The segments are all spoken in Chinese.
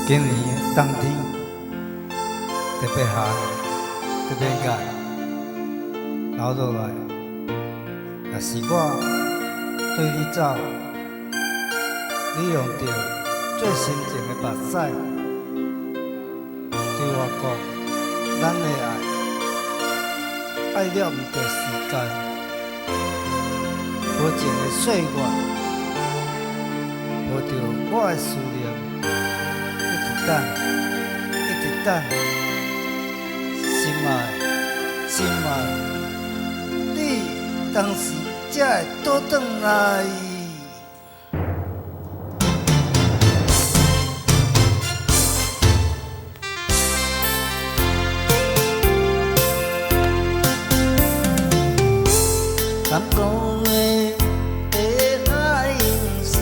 今年冬天特别寒，特别热，流落来。若是我对你走，你用着最深情的目屎，对我讲，咱的爱了不过时间，无情的岁月，无着我的思念。一直等，心爱，你当时才会倒转来。南国的海涌声。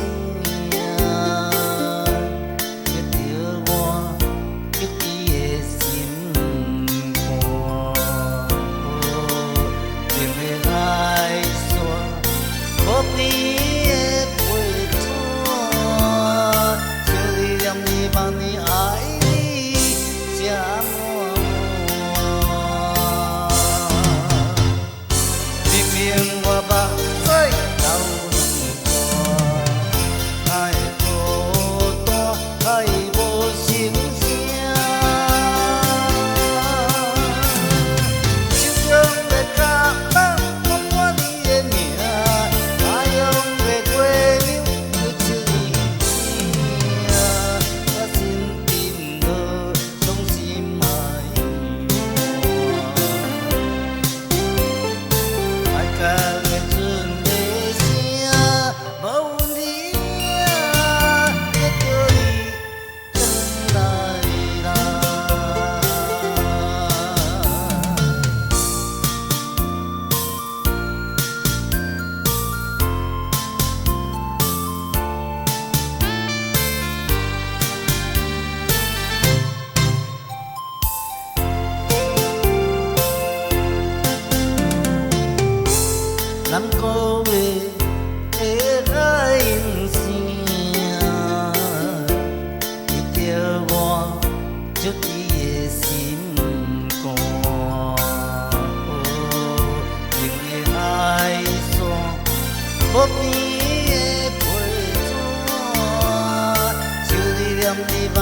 南国的海涌声，记着我足甜的心肝。情的海线，无边的陪船，想你念你梦。